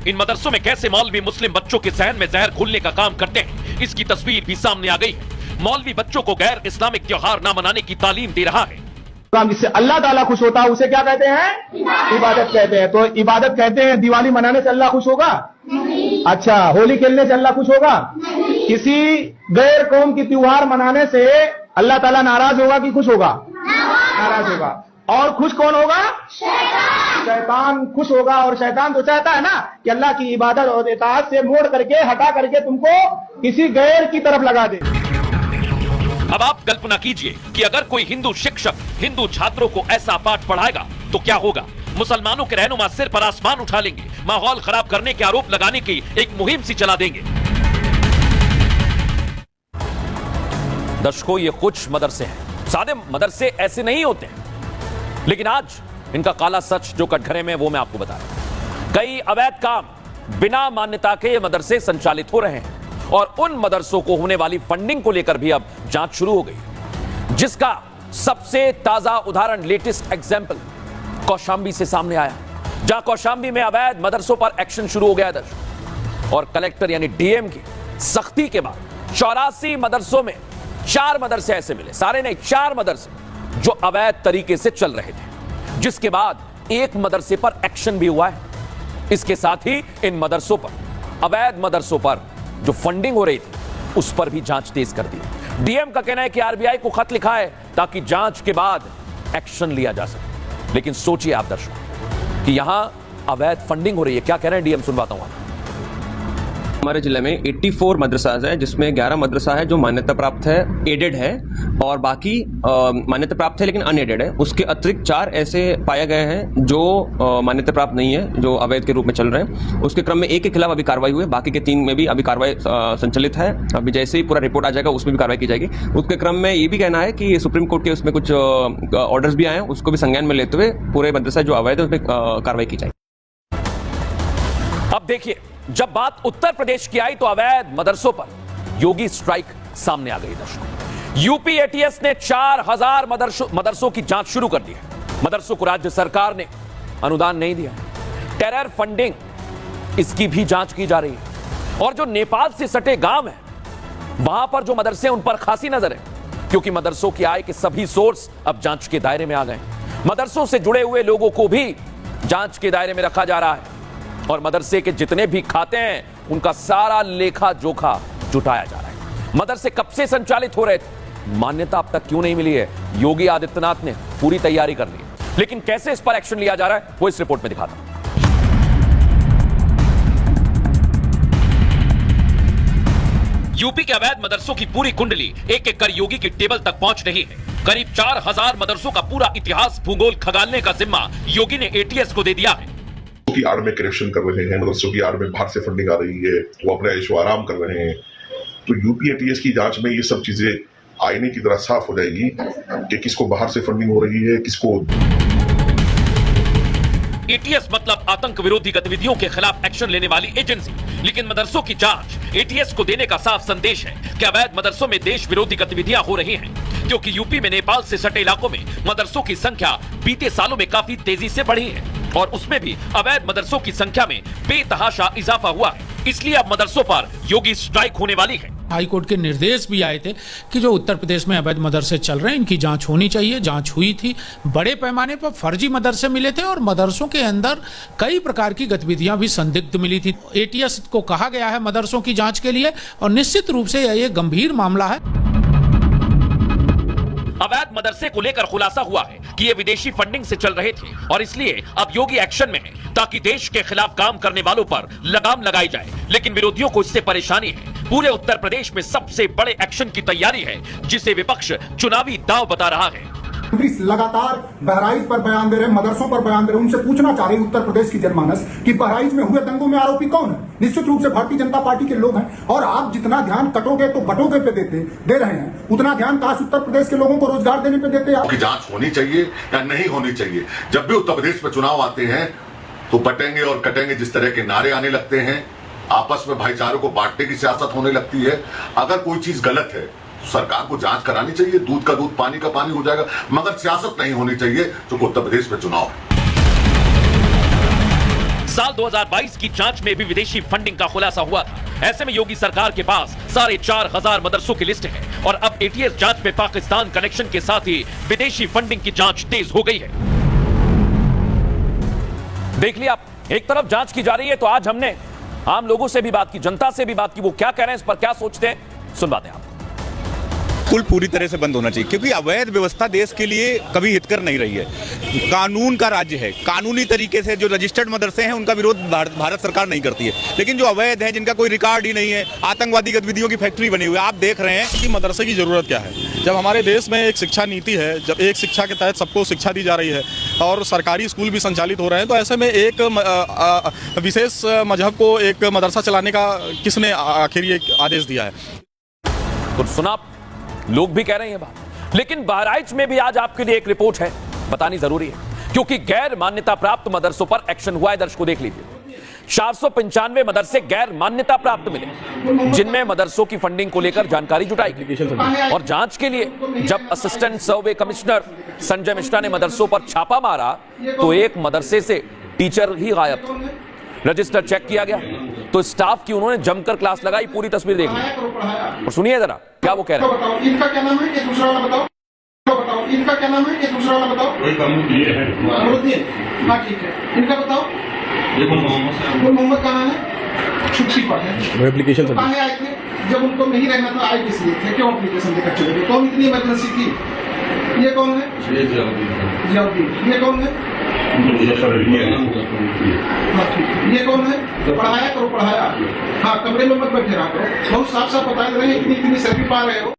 इन मदरसों में कैसे मौलवी मुस्लिम बच्चों के जहन में जहर घुलने का काम करते हैं, इसकी तस्वीर भी सामने आ गई है। मौलवी बच्चों को गैर इस्लामिक त्योहार न मनाने की तालीम दे रहा है। जिससे अल्लाह ताला खुश होता है उसे क्या कहते हैं? इबादत कहते हैं। तो इबादत कहते हैं, दिवाली मनाने से अल्लाह खुश होगा? अच्छा, होली खेलने से अल्लाह खुश होगा? किसी गैर कौम की त्योहार मनाने से अल्लाह ताला नाराज होगा कि खुश होगा? नाराज होगा। और खुश कौन होगा? शैतान खुश होगा। और शैतान तो चाहता है ना कि अल्लाह की इबादत और इताअत से मोड़ करके, हटा करके तुमको किसी गैर की तरफ लगा दे। अब आप कल्पना कीजिए कि अगर कोई हिंदू शिक्षक हिंदू छात्रों को ऐसा पाठ पढ़ाएगा तो क्या होगा। मुसलमानों के रहनुमा सिर पर आसमान उठा लेंगे, माहौल खराब करने के आरोप लगाने की एक मुहिम सी चला देंगे। दर्शकों, ये कुछ मदरसे हैं, सादे मदरसे ऐसे नहीं होते हैं, लेकिन आज इनका काला सच जो कटघरे में वो मैं आपको बता रहा हूं। कई अवैध काम बिना मान्यता के ये मदरसे संचालित हो रहे हैं और उन मदरसों को होने वाली फंडिंग को लेकर भी अब जांच शुरू हो गई, जिसका सबसे ताजा उदाहरण, लेटेस्ट एग्जांपल कौशांबी से सामने आया, जहां कौशांबी में अवैध मदरसों पर एक्शन शुरू हो गया दर्शक। और कलेक्टर यानी डीएम की सख्ती के बाद 84 मदरसों में 4 मदरसे ऐसे मिले, सारे नहीं 4 मदरसे जो अवैध तरीके से चल रहे थे, जिसके बाद एक मदरसे पर एक्शन भी हुआ है। इसके साथ ही इन मदरसों पर, अवैध मदरसों पर जो फंडिंग हो रही थी उस पर भी जांच तेज कर दी। डीएम का कहना है कि आरबीआई को खत लिखा है ताकि जांच के बाद एक्शन लिया जा सके। लेकिन सोचिए आप दर्शकों कि यहां अवैध फंडिंग हो रही है। क्या कह रहे हैं डीएम, सुनवाता हूं आपको। हमारे जिले में 84 मदरसाज है, जिसमें 11 मदरसा है जो मान्यता प्राप्त है, एडेड है, और बाकी मान्यता प्राप्त है लेकिन अनएडेड है। उसके अतिरिक्त 4 ऐसे पाए गए हैं जो मान्यता प्राप्त नहीं है, जो अवैध के रूप में चल रहे हैं। उसके क्रम में एक के खिलाफ अभी कार्रवाई हुई है, बाकी के 3 में भी अभी कार्रवाई संचालित है। अभी जैसे ही पूरा रिपोर्ट आ जाएगा उसमें भी कार्रवाई की जाएगी। उसके क्रम में ये भी कहना है कि सुप्रीम कोर्ट के उसमें कुछ ऑर्डर्स भी आए हैं, उसको भी संज्ञान में लेते हुए पूरे मदरसा जो अवैध है उसमें कार्रवाई की जाएगी। अब देखिए, जब बात उत्तर प्रदेश की आई तो अवैध मदरसों पर योगी स्ट्राइक सामने आ गई दर्शकों। यूपी एटीएस ने 4000 मदरसों की जांच शुरू कर दी है। मदरसों को राज्य सरकार ने अनुदान नहीं दिया। टेरर फंडिंग, इसकी भी जांच की जा रही है। और जो नेपाल से सटे गांव हैं, वहां पर जो मदरसे उन पर खासी नजर है, क्योंकि मदरसों की आय के सभी सोर्स अब जांच के दायरे में आ गए। मदरसों से जुड़े हुए लोगों को भी जांच के दायरे में रखा जा रहा है और मदरसे के जितने भी खाते हैं उनका सारा लेखा जोखा जुटाया जा रहा है। मदरसे कब से संचालित हो रहे थे, मान्यता अब तक क्यों नहीं मिली है, योगी आदित्यनाथ ने पूरी तैयारी कर ली है। लेकिन कैसे इस पर एक्शन लिया जा रहा है वो इस रिपोर्ट में दिखाता हूं। यूपी के अवैध मदरसों की पूरी कुंडली एक एक कर योगी की टेबल तक पहुंच रही है। करीब 4000 मदरसों का पूरा इतिहास भूगोल खंगालने का जिम्मा योगी ने एटीएस को दे दिया है। की आड़ में करेक्शन कर रहे हैं, मदरसों की आड़ में बाहर से फंडिंग आ रही है, वो अपने ऐशो आराम कर रहे हैं। तो यूपी एटीएस की जांच में ये सब चीजें आईने की तरह साफ हो जाएगी कि किसको बाहर से फंडिंग हो रही है, किसको। एटीएस मतलब आतंक विरोधी गतिविधियों के खिलाफ एक्शन लेने वाली एजेंसी, लेकिन मदरसों की जांच एटीएस को देने का साफ संदेश है कि अवैध मदरसों में देश विरोधी गतिविधियां हो रही हैं, क्योंकि यूपी में नेपाल से सटे इलाकों में मदरसों की संख्या बीते सालों में काफी तेजी से बढ़ी है और उसमें भी अवैध मदरसों की संख्या में बेतहाशा इजाफा हुआ है। इसलिए अब मदरसों पर योगी स्ट्राइक होने वाली है। हाई कोर्ट के निर्देश भी आए थे कि जो उत्तर प्रदेश में अवैध मदरसे चल रहे हैं इनकी जांच होनी चाहिए। जांच हुई थी, बड़े पैमाने पर फर्जी मदरसे मिले थे और मदरसों के अंदर कई प्रकार की गतिविधियां भी संदिग्ध मिली थी। एटीएस को कहा गया है मदरसों की जांच के लिए और निश्चित रूप से यह एक गंभीर मामला है। अवैध मदरसे को लेकर खुलासा हुआ है कि ये विदेशी फंडिंग से चल रहे थे और इसलिए अब योगी एक्शन में है ताकि देश के खिलाफ काम करने वालों पर लगाम लगाई जाए। लेकिन विरोधियों को इससे परेशानी है। पूरे उत्तर प्रदेश में सबसे बड़े एक्शन की तैयारी है, जिसे विपक्ष चुनावी दांव बता रहा है। लगातार बहराइच पर बयान दे रहे, मदरसों पर बयान दे रहे, उनसे पूछना चाह रही उत्तर प्रदेश की जनमानस कि बहराइच में हुए दंगों में आरोपी कौन है? निश्चित रूप से भारतीय जनता पार्टी के लोग हैं। और आप जितना ध्यान कटोगे तो बटोगे पे दे रहे हैं, उतना ध्यान काश उत्तर प्रदेश के लोगों को रोजगार देने पे देते हैं। जांच होनी चाहिए या नहीं होनी चाहिए। जब भी उत्तर प्रदेश में चुनाव आते हैं तो पटेंगे और कटेंगे जिस तरह के नारे आने लगते हैं, आपस में भाईचारे को बांटने की सियासत होने लगती है। अगर कोई चीज गलत है सरकार को जांच करानी चाहिए, दूध का दूध पानी का पानी हो जाएगा, मगर सियासत नहीं होनी चाहिए। जो उत्तर प्रदेश में चुनाव है, साल 2022 की जांच में भी विदेशी फंडिंग का खुलासा हुआ था। ऐसे में योगी सरकार के पास 4,500 मदरसों की लिस्ट है और अब एटीएस जांच में पाकिस्तान कनेक्शन के साथ ही विदेशी फंडिंग की जांच तेज हो गई है। देख लिया आप, एक तरफ जांच की जा रही है तो आज हमने आम लोगों से भी बात की, जनता से भी बात की, वो क्या कह रहे हैं, इस पर क्या सोचते हैं, सुनवाते हैं आप। पुल पूरी तरह से बंद होना चाहिए क्योंकि अवैध व्यवस्था देश के लिए कभी हितकर नहीं रही है। कानून का राज्य है, कानूनी तरीके से जो रजिस्टर्ड मदरसे हैं उनका विरोध भारत सरकार नहीं करती है, लेकिन जो अवैध है, जिनका कोई रिकॉर्ड ही नहीं है, आतंकवादी गतिविधियों की फैक्ट्री बनी हुई है, आप देख रहे हैं कि मदरसे की जरूरत क्या है। जब हमारे देश में एक शिक्षा नीति है, जब एक शिक्षा के तहत सबको शिक्षा दी जा रही है और सरकारी स्कूल भी संचालित हो रहे हैं, तो ऐसे में एक विशेष मजहब को एक मदरसा चलाने का किसने आखिर ये आदेश दिया है। तो सुना, लोग भी कह रहे हैं बात, लेकिन बहराइच में भी आज आपके लिए एक रिपोर्ट है, बतानी जरूरी है क्योंकि गैर मान्यता प्राप्त मदरसों पर एक्शन हुआ है। दर्शकों देख लीजिए, 495 मदरसे गैर मान्यता प्राप्त मिले, जिनमें मदरसों की फंडिंग को लेकर जानकारी जुटाई गई। और जांच के लिए जब असिस्टेंट सर्वे कमिश्नर संजय मिश्रा ने मदरसों पर छापा मारा तो एक मदरसे से टीचर ही गायब था। रजिस्टर चेक किया गया तो स्टाफ की उन्होंने जमकर क्लास लगाई। पूरी तस्वीर देख ली और सुनिए जरा क्या वो कह रहे हैं। इनका क्या नाम है, ये दूसरा वाला बताओ, बताओ इनका क्या नाम है, ये दूसरा वाला बताओ। हाँ ठीक है, इनका बताओ। मोहम्मद का नाम है, शुक्सी पर है। एप्लीकेशन कहाँ आए थे जब उनको नहीं रहना था, आए किस लिए थे, क्यों एप्लीकेशन देकर चले गए, कौन इतनी इमरजेंसी थी। ये कौन है, जियाउद्दीन। ये कौन है, ये कौन है, पढ़ाया करो, पढ़ाया। हाँ, कमरे में मत बैठे रहा करो, बहुत साफ साफ बता रहे हैं, इतनी सैलरी पा रहे हो।